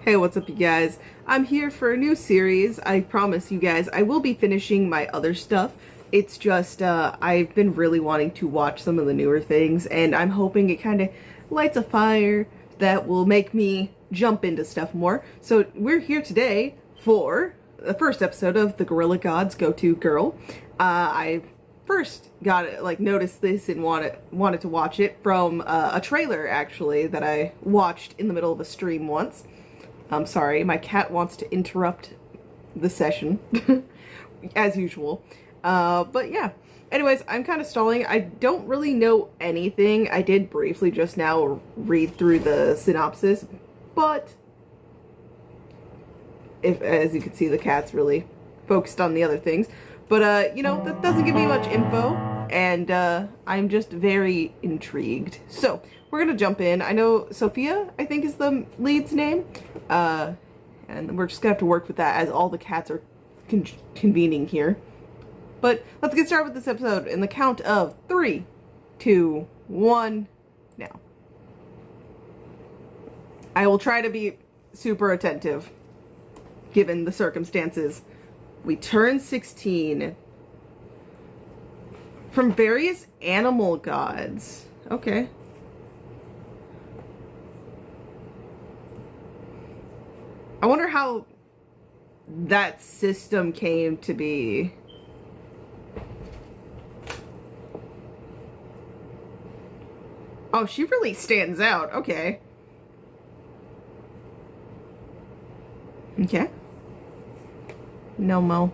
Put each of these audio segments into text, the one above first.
Hey, what's up, you guys? I'm here for a new series. I promise you guys I will be finishing my other stuff. It's just, I've been really wanting to watch some of the newer things, and I'm hoping it kind of lights a fire that will make me jump into stuff more. So, we're here today for the first episode of The Gorilla Gods Go-To Girl. I first got it, noticed this and wanted to watch it from a trailer, actually, that I watched in the middle of a stream once. I'm sorry, my cat wants to interrupt the session, as usual. But yeah. Anyways, I'm kind of stalling. I don't really know anything. I did briefly just now read through the synopsis, but as you can see, the cat's really focused on the other things. But, you know, that doesn't give me much info, and I'm just very intrigued. So, we're gonna jump in. I know Sophia, I think, is the lead's name. And we're just gonna have to work with that as all the cats are convening here. But let's get started with this episode in the count of 3, 2, 1, now. I will try to be super attentive, given the circumstances. We turn 16 from various animal gods. Okay. I wonder how that system came to be. Oh, she really stands out. Okay. Okay. Nomo.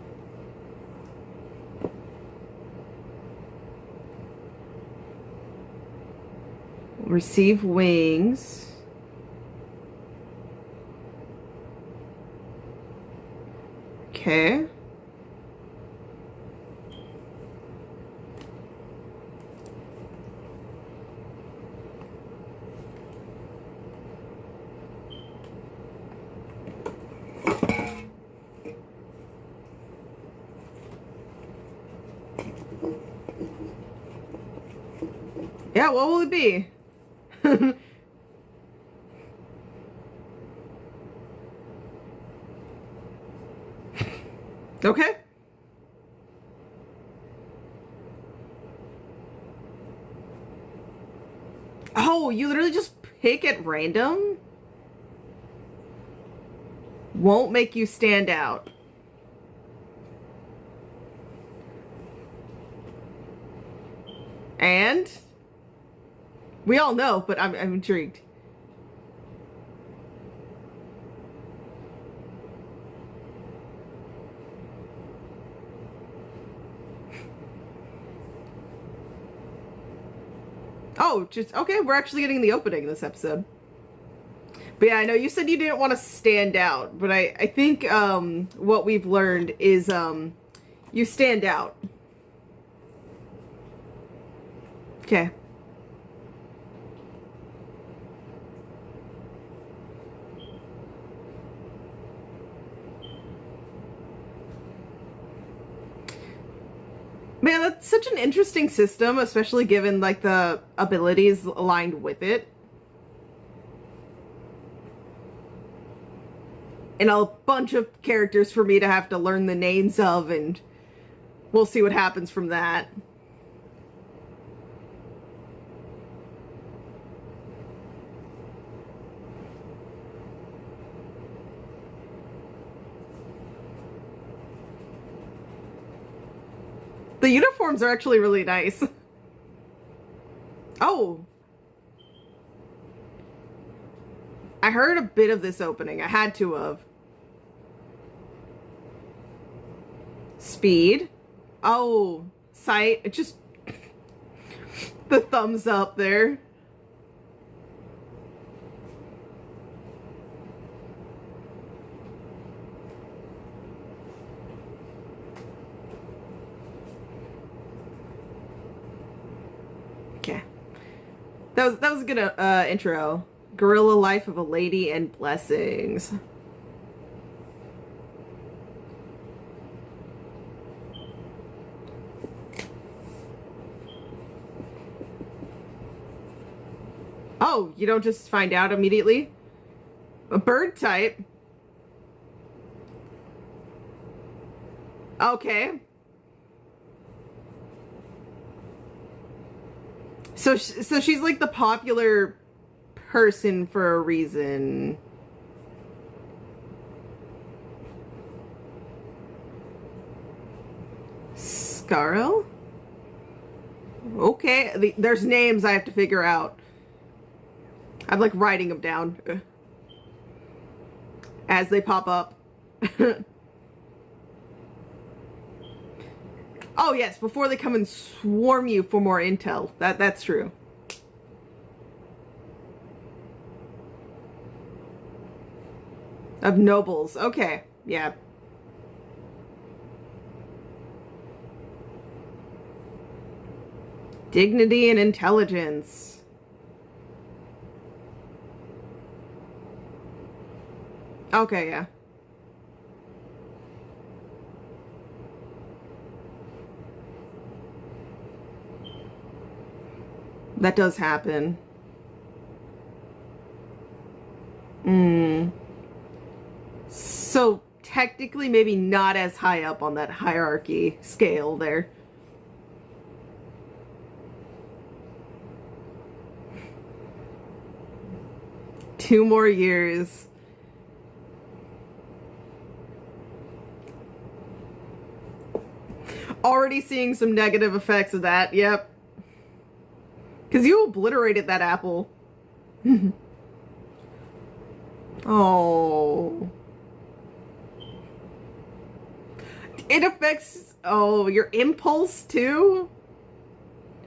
Receive wings. Okay. Yeah, what will it be? Okay. Oh, you literally just pick at random? Won't make you stand out. And? We all know, but I'm intrigued. Oh, just, okay, we're actually getting the opening this episode. But yeah, I know you said you didn't want to stand out, but I think, what we've learned is, you stand out. Okay. Man, that's such an interesting system, especially given, like, the abilities aligned with it. And a bunch of characters for me to have to learn the names of, and we'll see what happens from that. The uniforms are actually really nice. Oh. I heard a bit of this opening. I had to have. Speed. Oh. Sight. It just... the thumbs up there. Okay. That was a good intro. Gorilla Life of a Lady and Blessings. Oh, you don't just find out immediately? A bird type? Okay. So she's like the popular person for a reason. Scarl? Okay, there's names I have to figure out. I'm like writing them down as they pop up. Oh yes, before they come and swarm you for more intel. That's true. Of nobles. Okay, yeah. Dignity and intelligence. Okay, yeah. That does happen. So technically maybe not as high up on that hierarchy scale there. Two more years. Already seeing some negative effects of that, yep. Because you obliterated that apple. Oh. It affects, oh, your impulse too?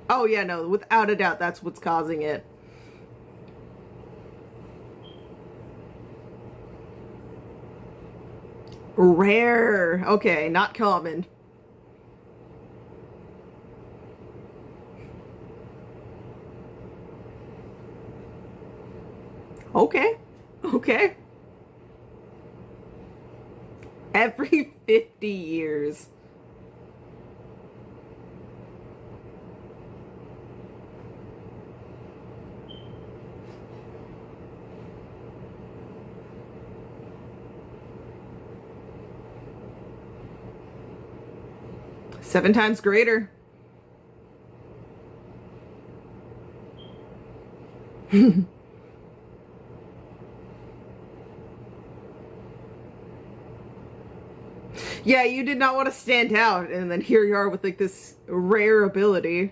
Oh yeah, no, without a doubt, that's what's causing it. Rare. Okay, not common. Okay. Okay. Every 50 years. Seven times greater. Yeah, you did not want to stand out, and then here you are with like this rare ability.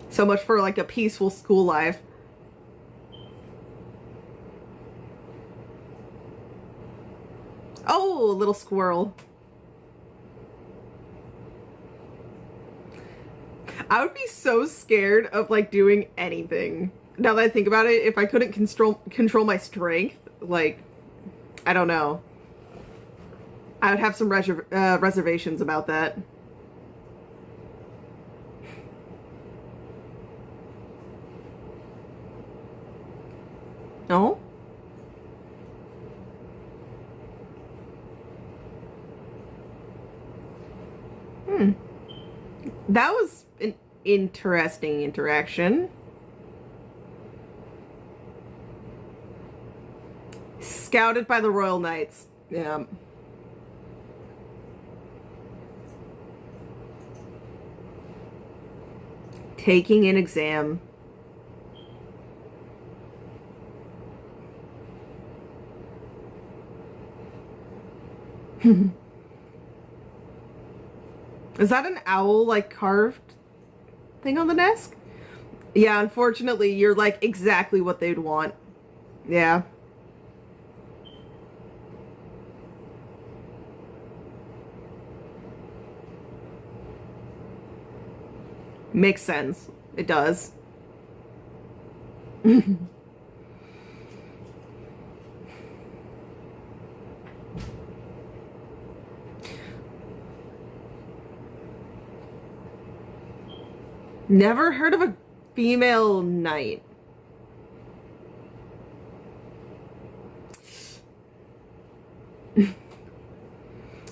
So much for like a peaceful school life. Oh, little squirrel. I would be so scared of like doing anything. Now that I think about it, if I couldn't control my strength, like I don't know. I would have some reservations about that. No? Hmm. That was an interesting interaction. Scouted by the Royal Knights. Yeah. Taking an exam. Is that an owl, like, carved thing on the desk? Yeah, unfortunately, you're, like, exactly what they'd want. Yeah. Makes sense. It does. Never heard of a female knight.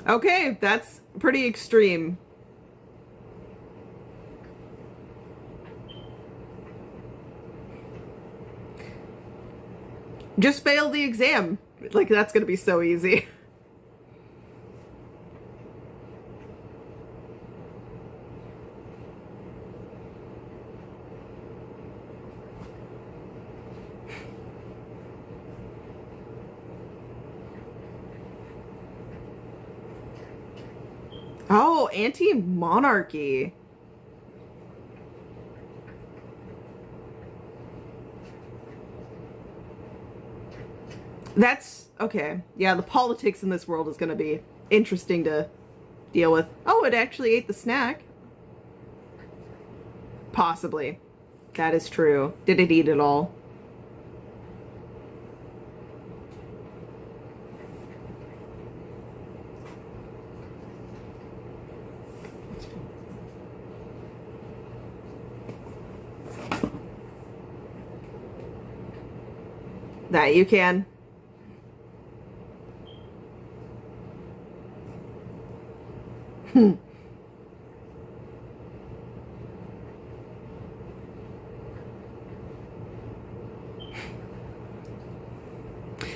Okay, that's pretty extreme. Just fail the exam. Like, that's gonna be so easy. Oh, anti-monarchy. That's okay. Yeah, the politics in this world is going to be interesting to deal with. Oh, it actually ate the snack. Possibly. That is true. Did it eat it all? That you can.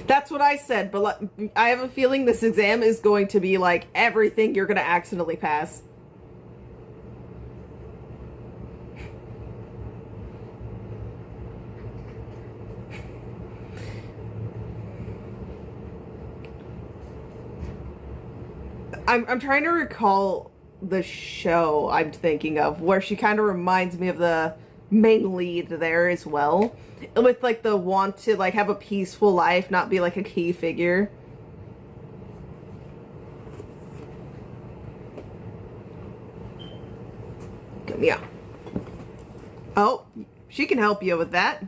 That's what I said, but I have a feeling this exam is going to be like everything you're going to accidentally pass. I'm trying to recall the show I'm thinking of where she kind of reminds me of the main lead there as well, with like the want to like have a peaceful life, not be like a key figure. Yeah. Oh, she can help you with that.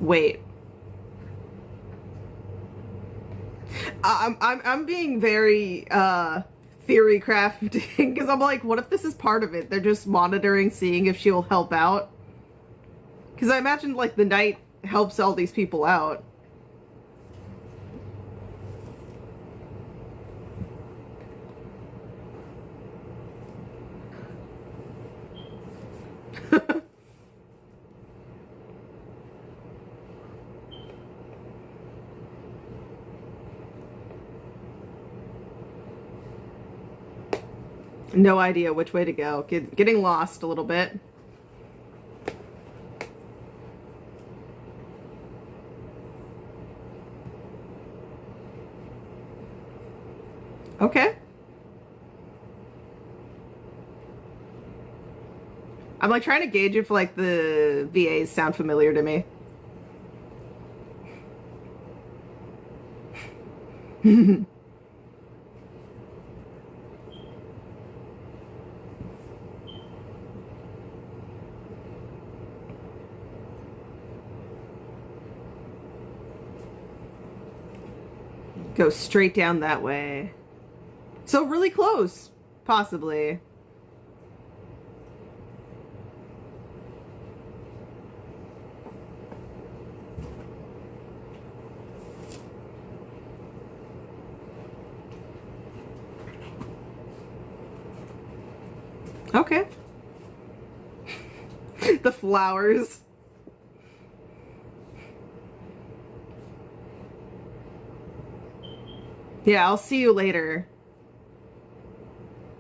Wait. I'm being very theory crafting because I'm like, what if this is part of it? They're just monitoring, seeing if she'll help out. Because I imagine like the knight helps all these people out. No idea which way to go. Getting lost a little bit. Okay. I'm like trying to gauge if like the VAs sound familiar to me. Go straight down that way. So really close, possibly. Okay. The flowers. Yeah, I'll see you later.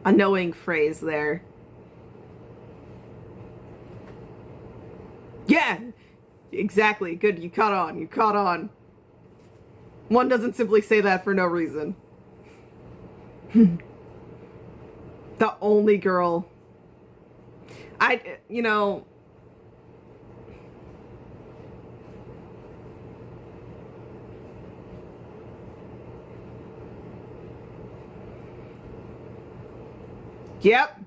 A knowing phrase there. Yeah! Exactly. Good, you caught on. You caught on. One doesn't simply say that for no reason. The only girl. You know... Yep.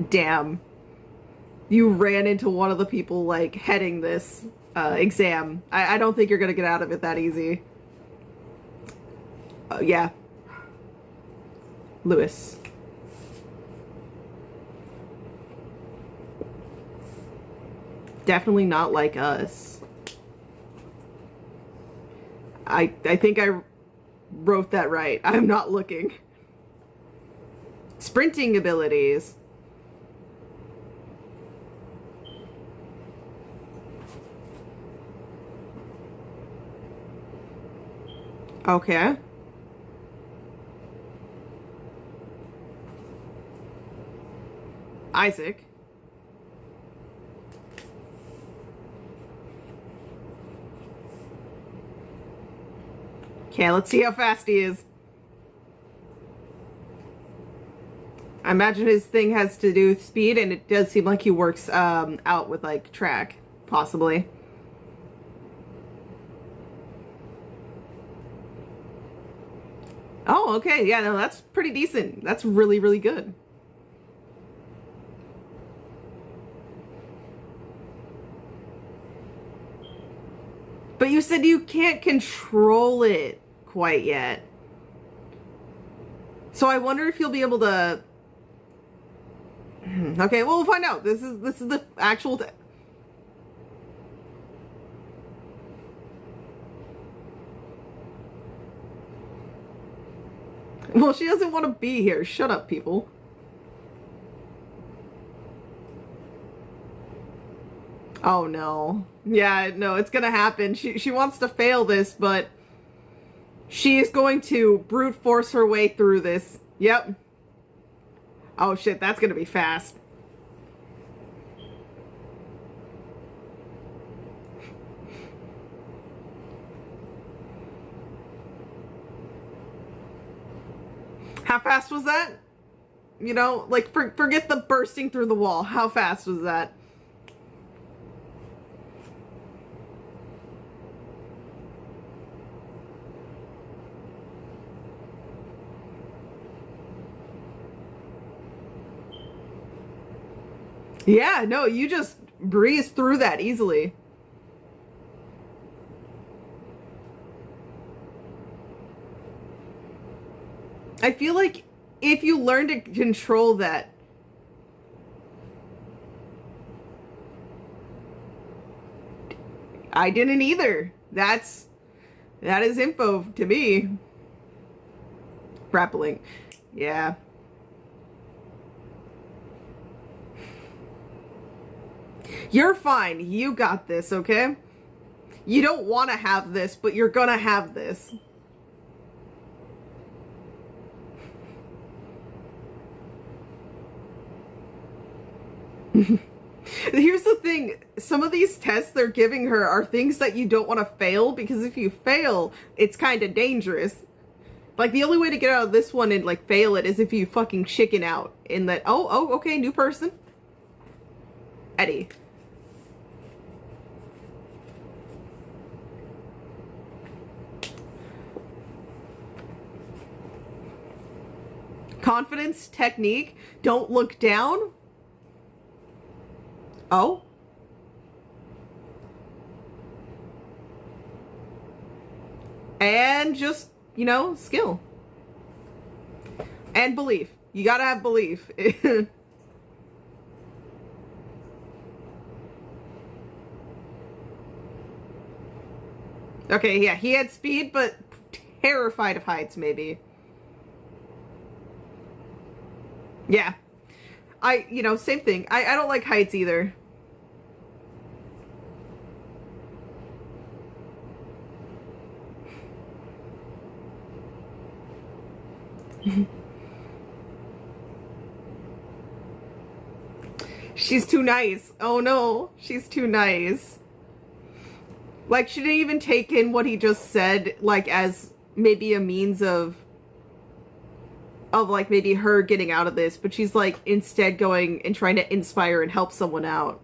Damn. You ran into one of the people, like, heading this exam. I don't think you're gonna get out of it that easy. Yeah. Lewis. Definitely not like us. I think wrote that right. I'm not looking. Sprinting abilities. Okay. Isaac. Okay, let's see how fast he is. I imagine his thing has to do with speed, and it does seem like he works out with, like, track, possibly. Oh, okay. Yeah, no, that's pretty decent. That's really, really good. But you said you can't control it quite yet. So I wonder if you'll be able to... Okay, well, we'll find out. This is the actual... Well, she doesn't want to be here. Shut up, people. Oh, no. Yeah, no, it's gonna happen. She wants to fail this, but she is going to brute force her way through this. Yep. Oh, shit, that's gonna be fast. How fast was that? You know, like, forget the bursting through the wall. How fast was that? Yeah, no, you just breeze through that easily. I feel like if you learn to control that... I didn't either. That is info to me. Grappling. Yeah. You're fine. You got this, okay? You don't want to have this, but you're gonna have this. Here's the thing. Some of these tests they're giving her are things that you don't want to fail, because if you fail, it's kind of dangerous. Like, the only way to get out of this one and, like, fail it is if you fucking chicken out. In that, oh, okay, new person. Eddie. Confidence, technique, don't look down. Oh. And just, you know, skill. And belief. You gotta have belief. Okay, yeah, he had speed, but terrified of heights, maybe. Yeah. You know, same thing. I don't like heights either. She's too nice. Oh no, she's too nice. Like, she didn't even take in what he just said, like, as maybe a means of like, maybe her getting out of this, but she's, like, instead going and trying to inspire and help someone out.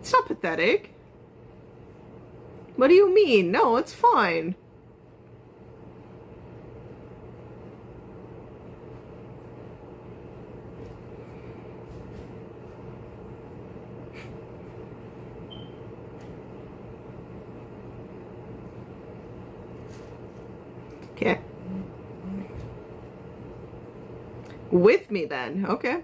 It's not pathetic. What do you mean? No, it's fine. Okay. With me then, okay.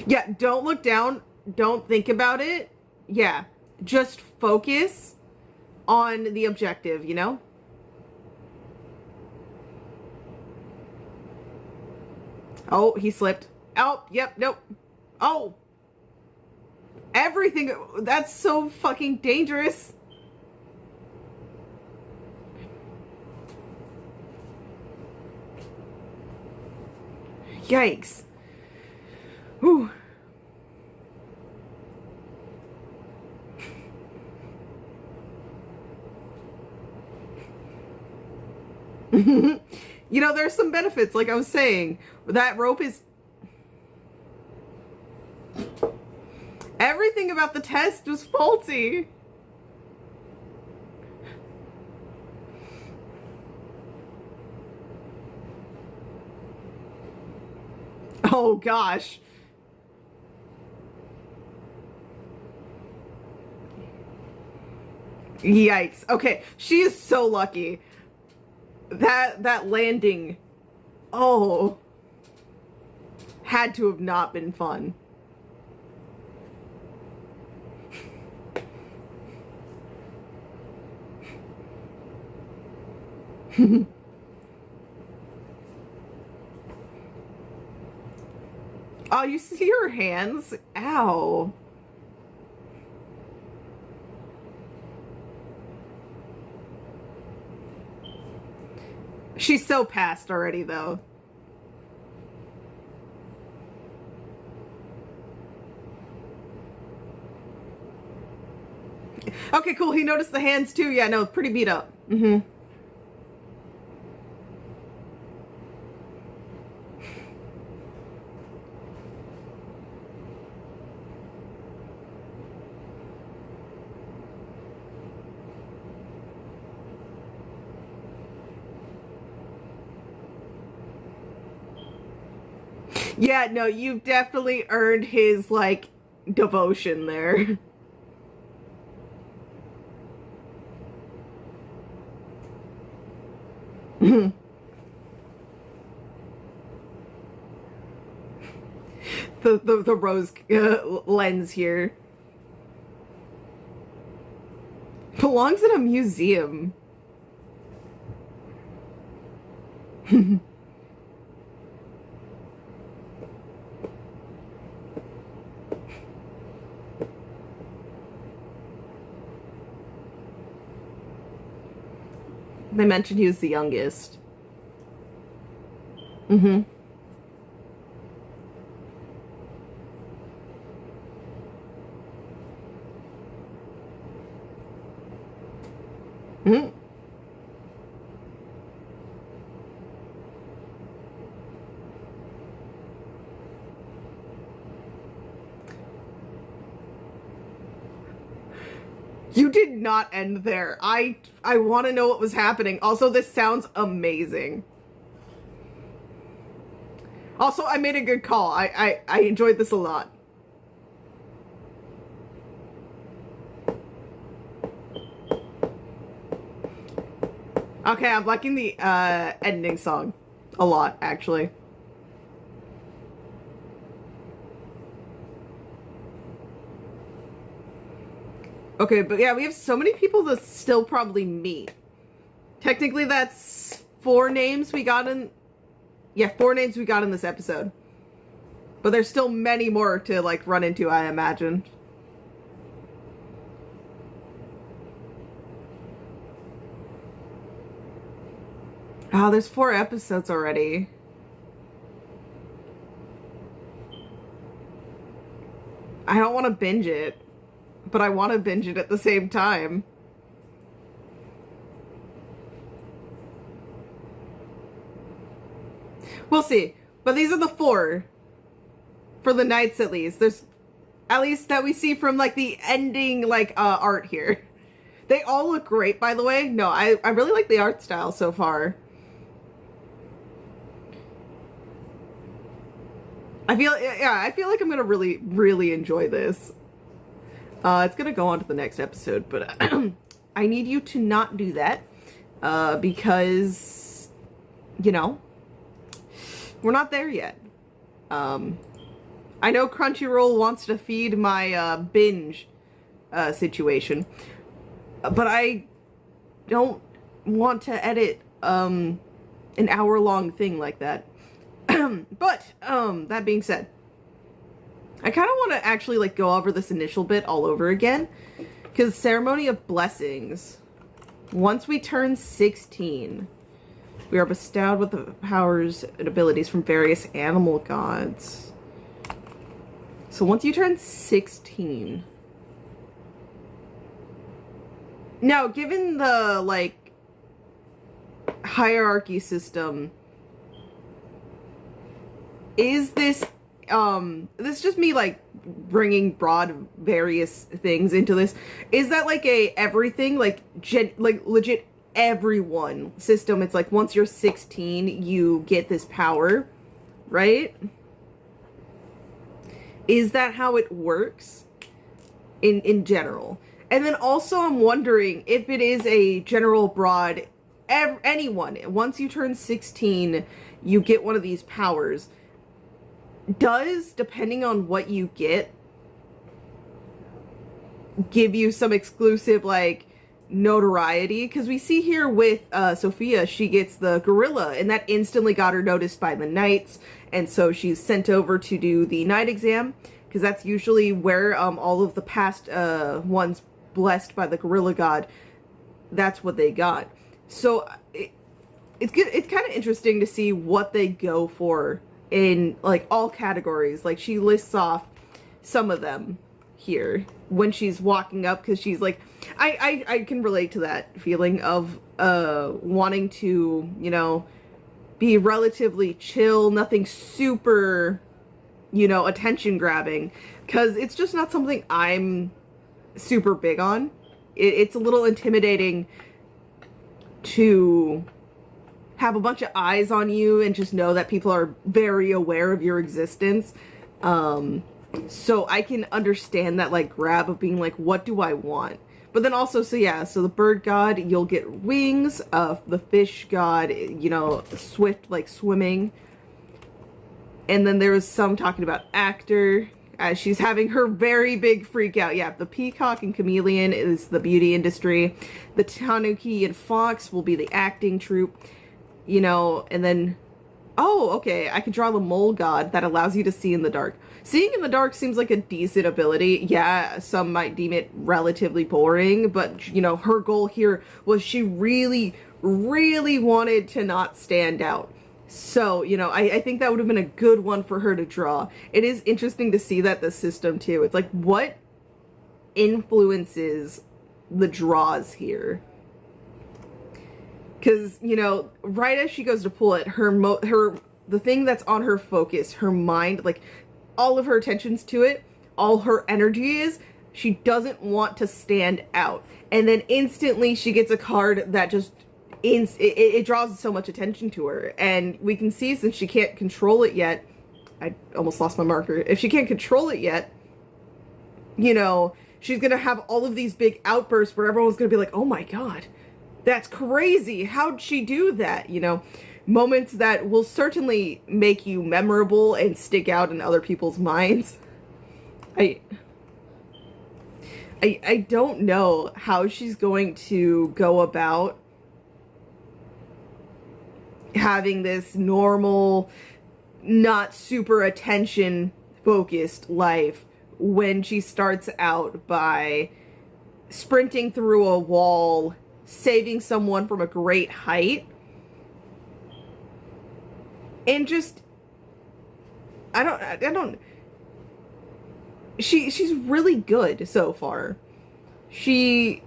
Yeah, don't look down. Don't think about it. Yeah, just focus on the objective, you know? Oh, he slipped. Oh, yep, nope. Oh. Everything. That's so fucking dangerous. Yikes. Whew. You know, there's some benefits, like I was saying. That rope is... Everything about the test was faulty. Oh, gosh. Yikes. Okay, she is so lucky. That landing, oh, had to have not been fun. Oh, you see her hands? Ow. She's so past already, though. Okay, cool. He noticed the hands, too. Yeah, no, pretty beat up. Mm-hmm. Yeah, no, you've definitely earned his, like, devotion there. the rose lens here belongs in a museum. They mentioned he was the youngest. Mm-hmm. Mm-hmm. You did not end there. I want to know what was happening. Also, this sounds amazing. Also, I made a good call. I enjoyed this a lot. Okay, I'm liking the ending song a lot, actually. Okay, but yeah, we have so many people to still probably meet. Technically, that's 4 names we got in... Yeah, 4 names we got in this episode. But there's still many more to, like, run into, I imagine. Oh, there's 4 episodes already. I don't want to binge it. But I want to binge it at the same time. We'll see. But these are the 4. For the nights, at least. There's... At least that we see from, like, the ending, like, art here. They all look great, by the way. No, I really like the art style so far. I feel like I'm gonna really, really enjoy this. It's gonna go on to the next episode, but I need you to not do that. Because, you know, we're not there yet. I know Crunchyroll wants to feed my binge situation, but I don't want to edit an hour-long thing like that. But that being said, I kind of want to actually like go over this initial bit all over again, because Ceremony of Blessings, once we turn 16, we are bestowed with the powers and abilities from various animal gods. So once you turn 16, now given the like hierarchy system, is this this is just me like bringing broad various things into this, is that like a everything, like legit everyone system? It's like once you're 16 you get this power, right? Is that how it works in general? And then also I'm wondering if it is a general broad anyone, once you turn 16 you get one of these powers. Does, depending on what you get, give you some exclusive like notoriety? Because we see here with Sophia, she gets the gorilla, and that instantly got her noticed by the knights, and so she's sent over to do the knight exam, because that's usually where all of the past ones blessed by the gorilla god, that's what they got. So it's good. It's kind of interesting to see what they go for in like all categories. Like she lists off some of them here when she's walking up, because she's like, I can relate to that feeling of wanting to, you know, be relatively chill, nothing super, you know, attention grabbing, because it's just not something I'm super big on. It's a little intimidating to have a bunch of eyes on you and just know that people are very aware of your existence. So I can understand that like grab of being like, what do I want? But then also, so yeah, so the bird god, you'll get wings. The fish god, you know, swift, like swimming. And then there was some talking about actor, as she's having her very big freak out. Yeah, the peacock and chameleon is the beauty industry. The tanuki and fox will be the acting troupe. You know, and then, oh, okay, I could draw the mole god that allows you to see in the dark. Seeing in the dark seems like a decent ability. Yeah, some might deem it relatively boring, but, you know, her goal here was she really, really wanted to not stand out. So, you know, I think that would have been a good one for her to draw. It is interesting to see that the system, too. It's like, what influences the draws here? Because, you know, right as she goes to pull it, the thing that's on her focus, her mind, like, all of her attention's to it, all her energy is, she doesn't want to stand out. And then instantly she gets a card that just, it draws so much attention to her. And we can see, since she can't control it yet, I almost lost my marker. If she can't control it yet, you know, she's going to have all of these big outbursts where everyone's going to be like, oh my god, that's crazy. How'd she do that? You know, moments that will certainly make you memorable and stick out in other people's minds. I don't know how she's going to go about having this normal, not super attention focused life when she starts out by sprinting through a wall, saving someone from a great height, and just I don't she's really good so far. She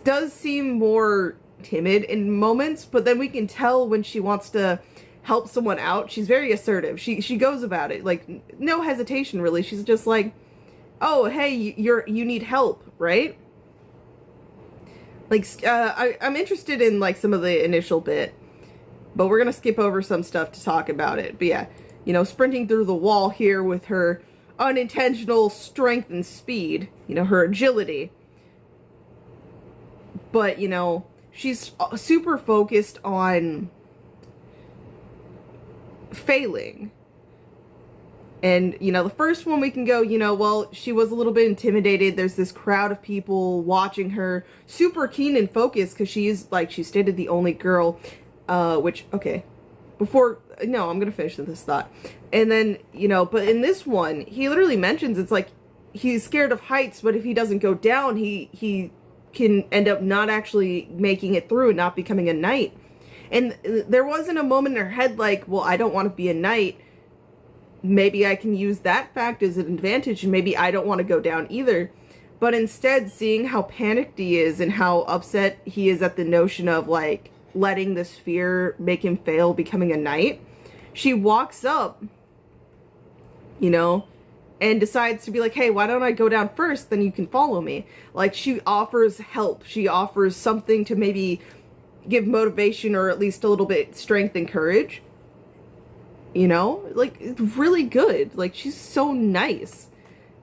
does seem more timid in moments, but then we can tell when she wants to help someone out, she's very assertive. She goes about it like no hesitation, really. She's just like, oh hey, you need help, right? Like, I'm interested in, like, some of the initial bit, but we're gonna skip over some stuff to talk about it. But yeah, you know, sprinting through the wall here with her unintentional strength and speed, you know, her agility. But, you know, she's super focused on failing. And, you know, the first one we can go, you know, well, she was a little bit intimidated. There's this crowd of people watching her, super keen and focused, because she's, like she stated, the only girl, which, okay, no, I'm gonna finish this thought. And then, you know, but in this one, he literally mentions, it's like, he's scared of heights, but if he doesn't go down, he can end up not actually making it through and not becoming a knight. And there wasn't a moment in her head like, well, I don't want to be a knight. Maybe I can use that fact as an advantage, and maybe I don't want to go down either. But instead, seeing how panicked he is and how upset he is at the notion of, like, letting this fear make him fail becoming a knight, she walks up, you know, and decides to be like, hey, why don't I go down first, then you can follow me. Like, she offers help. She offers something to maybe give motivation, or at least a little bit strength and courage. You know, like, it's really good. Like, she's so nice.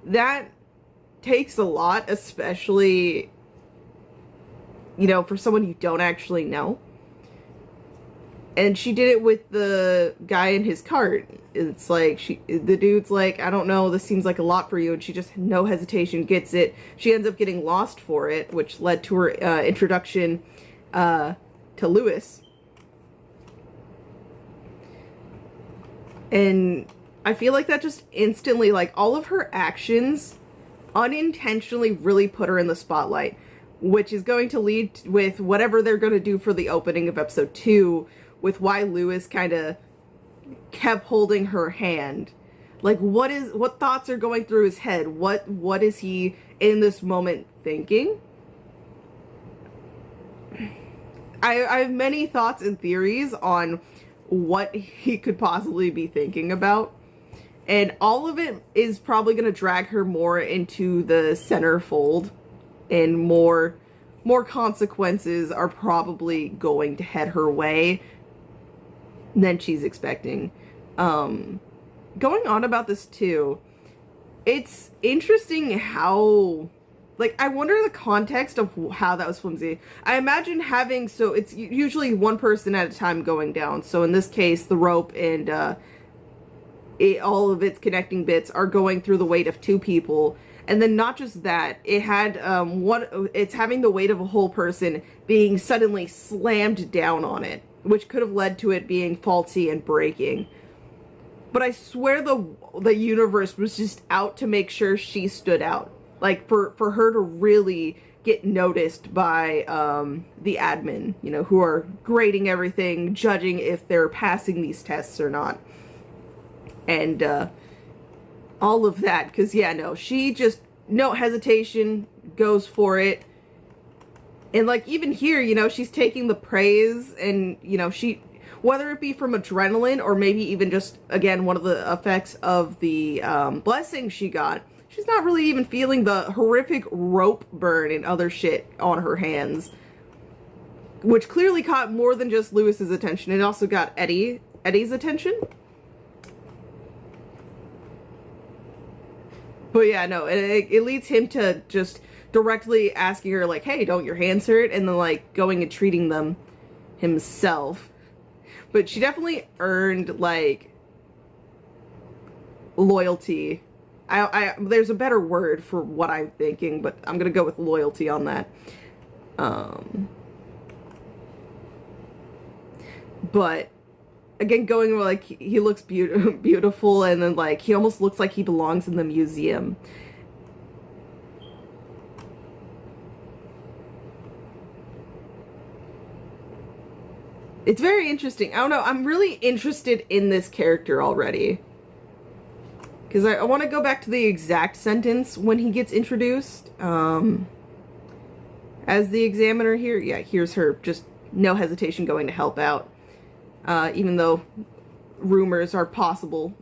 That takes a lot, especially, you know, for someone you don't actually know. And she did it with the guy in his cart. It's like, the dude's like, I don't know, this seems like a lot for you. And she just, no hesitation, gets it. She ends up getting lost for it, which led to her introduction to Lewis. And I feel like that just instantly, like, all of her actions unintentionally really put her in the spotlight, which is going to lead with whatever they're going to do for the opening of episode 2, with why Lewis kind of kept holding her hand. Like, what thoughts are going through his head? What is he in this moment thinking? I have many thoughts and theories on what he could possibly be thinking about, and all of it is probably going to drag her more into the centerfold, and more consequences are probably going to head her way than she's expecting. Going on about this too, it's interesting how, like, I wonder the context of how that was flimsy. I imagine having, so it's usually one person at a time going down. So in this case, the rope and all of its connecting bits are going through the weight of 2 people. And then not just that, it had it's having the weight of a whole person being suddenly slammed down on it, which could have led to it being faulty and breaking. But I swear the universe was just out to make sure she stood out. Like, for her to really get noticed by the admin, you know, who are grading everything, judging if they're passing these tests or not. And all of that, because, yeah, no, she just, no hesitation, goes for it. And, like, even here, you know, she's taking the praise, and, you know, she, whether it be from adrenaline or maybe even just, again, one of the effects of the blessing she got, she's not really even feeling the horrific rope burn and other shit on her hands, which clearly caught more than just Lewis's attention. It also got Eddie's attention. But yeah, no, it leads him to just directly asking her, like, hey, don't your hands hurt? And then, like, going and treating them himself. But she definitely earned, like, loyalty. There's a better word for what I'm thinking, but I'm gonna go with loyalty on that. But again, going with, like, he looks beautiful, and then, like, he almost looks like he belongs in the museum. It's very interesting. I don't know, I'm really interested in this character already. Because I want to go back to the exact sentence when he gets introduced. As the examiner here, yeah, here's her, just no hesitation going to help out. Even though rumors are possible.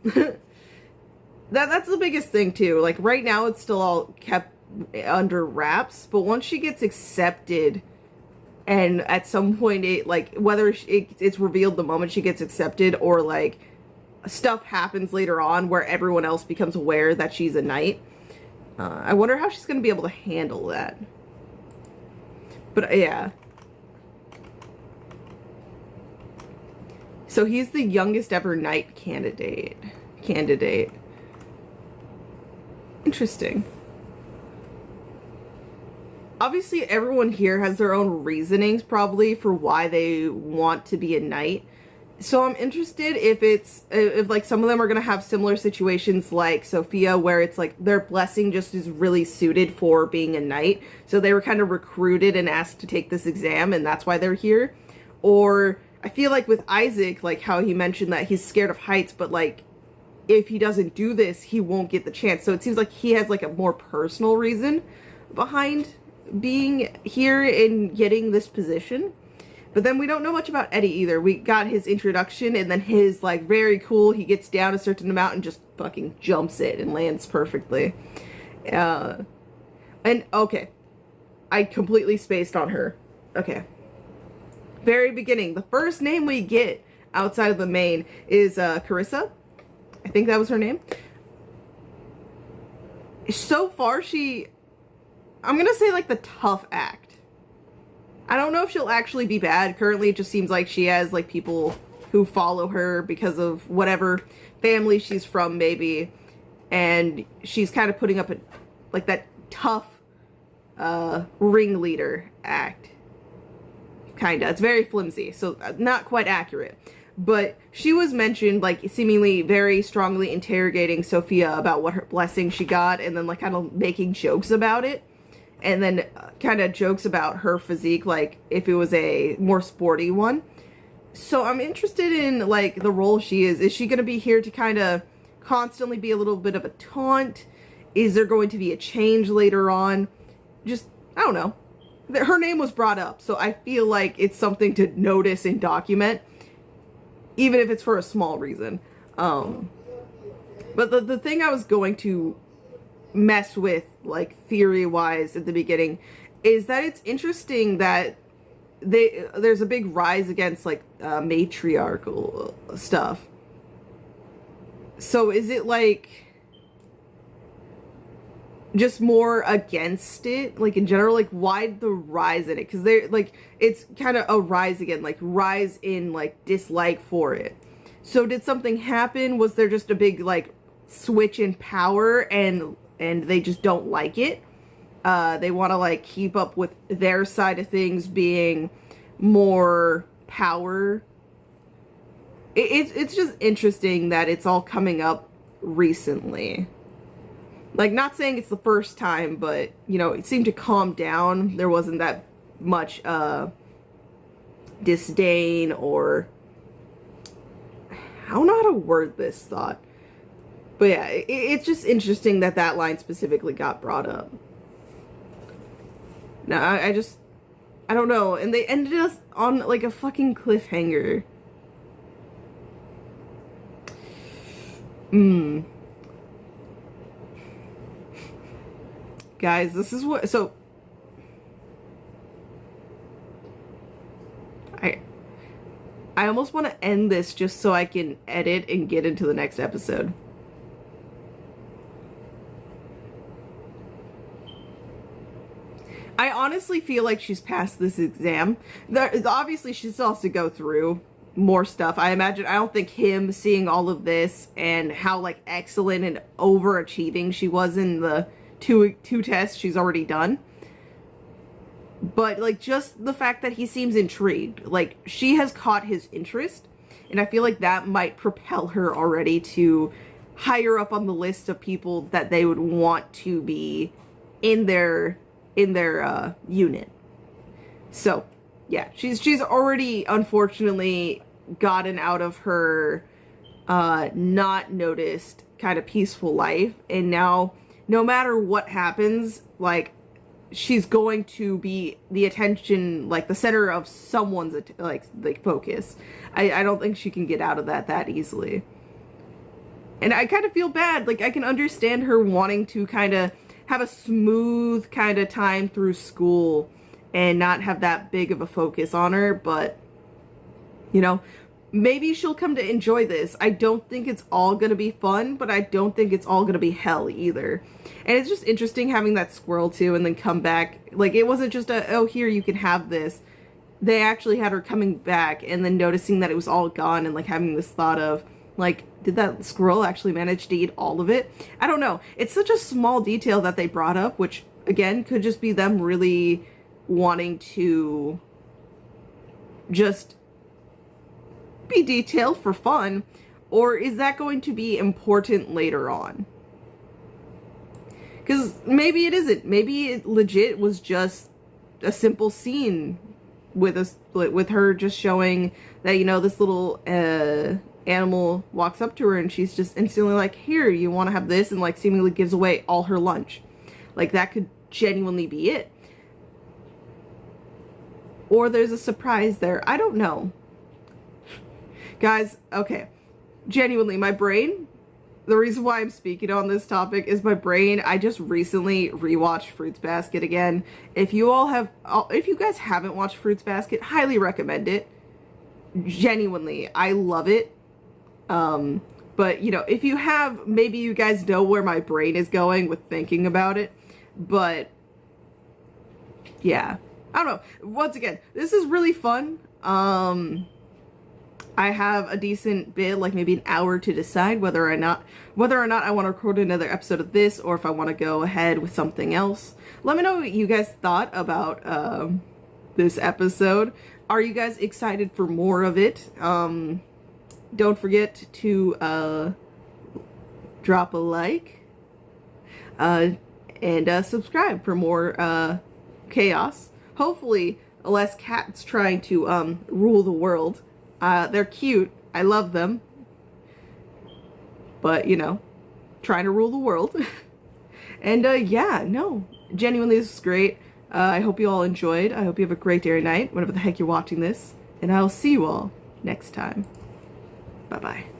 That's the biggest thing too. Like, right now it's still all kept under wraps, but once she gets accepted, and at some point it, like, whether it's revealed the moment she gets accepted, or, like, stuff happens later on where everyone else becomes aware that she's a knight, I wonder how she's going to be able to handle that. But yeah. So he's the youngest ever knight candidate. Interesting. Obviously, everyone here has their own reasonings probably for why they want to be a knight. So I'm interested if like some of them are going to have similar situations like Sophia, where it's like their blessing just is really suited for being a knight. So they were kind of recruited and asked to take this exam, and that's why they're here. Or I feel like with Isaac, like how he mentioned that he's scared of heights, but like if he doesn't do this, he won't get the chance. So it seems like he has like a more personal reason behind being here and getting this position. But then we don't know much about Eddie either. We got his introduction and then his like very cool, he gets down a certain amount and just fucking jumps it and lands perfectly. And okay, I completely spaced on her. Okay. Very beginning, the first name we get outside of the main is Carissa. I think that was her name. So far, I'm gonna say like the tough act. I don't know if she'll actually be bad. Currently, it just seems like she has like people who follow her because of whatever family she's from, maybe. And she's kind of putting up like that tough ringleader act. Kinda. It's very flimsy, so not quite accurate. But she was mentioned like seemingly very strongly interrogating Sophia about what her blessing she got, and then like kind of making jokes about it. And then kind of jokes about her physique, like if it was a more sporty one. So I'm interested in like the role she is. Is she going to be here to kind of constantly be a little bit of a taunt? Is there going to be a change later on? Just, I don't know. Her name was brought up, so I feel like it's something to notice and document, even if it's for a small reason. But the thing I was going to mess with, like theory-wise at the beginning, is that it's interesting that there's a big rise against like matriarchal stuff. So is it like just more against it, like in general? Like why the rise in it? Because they're like, it's kind of a rise again, like rise in like dislike for it. So did something happen? Was there just a big like switch in power and they just don't like it? They want to like keep up with their side of things being more power. It's just interesting that it's all coming up recently. Like, not saying it's the first time, but, you know, it seemed to calm down. There wasn't that much disdain or... I don't know how to word this thought. But yeah, it's just interesting that that line specifically got brought up. No, I don't know. And they ended us on, like, a fucking cliffhanger. Guys, this is what... So... I almost want to end this just so I can edit and get into the next episode. I honestly feel like she's passed this exam. Obviously, she still has to go through more stuff. I don't think him seeing all of this and how, like, excellent and overachieving she was in the two tests she's already done. But, like, just the fact that he seems intrigued. Like, she has caught his interest. And I feel like that might propel her already to higher up on the list of people that they would want to be in their unit. So, yeah. She's already, unfortunately, gotten out of her not noticed kind of peaceful life. And now, no matter what happens, like, she's going to be the attention, like the center of someone's like focus. I don't think she can get out of that easily. And I kind of feel bad. Like, I can understand her wanting to kind of have a smooth kind of time through school and not have that big of a focus on her, but you know, maybe she'll come to enjoy this. I don't think it's all gonna be fun, but I don't think it's all gonna be hell either. And it's just interesting having that squirrel too and then come back. Like, it wasn't just a, oh, here, you can have this. They actually had her coming back and then noticing that it was all gone and like having this thought of, Like, did that squirrel actually manage to eat all of it? I don't know. It's such a small detail that they brought up, which, again, could just be them really wanting to just be detailed for fun, or is that going to be important later on? Because maybe it isn't. Maybe it legit was just a simple scene with her just showing that, you know, this little animal walks up to her and she's just instantly like, here, you want to have this, and like seemingly gives away all her lunch. Like, that could genuinely be it. Or there's a surprise there. I don't know. Guys, okay. Genuinely, my brain, the reason why I'm speaking on this topic is my brain. I just recently rewatched Fruits Basket again. If you guys haven't watched Fruits Basket, highly recommend it. Genuinely, I love it. But, you know, if you have, maybe you guys know where my brain is going with thinking about it. But, yeah. I don't know. Once again, this is really fun. I have a decent bit, like maybe an hour, to decide whether or not I want to record another episode of this, or if I want to go ahead with something else. Let me know what you guys thought about this episode. Are you guys excited for more of it? Don't forget to drop a like and subscribe for more chaos. Hopefully less cats trying to rule the world. They're cute. I love them. But, you know, trying to rule the world. And, yeah, no. Genuinely, this is great. I hope you all enjoyed. I hope you have a great day or night, whenever the heck you're watching this. And I'll see you all next time. Bye-bye.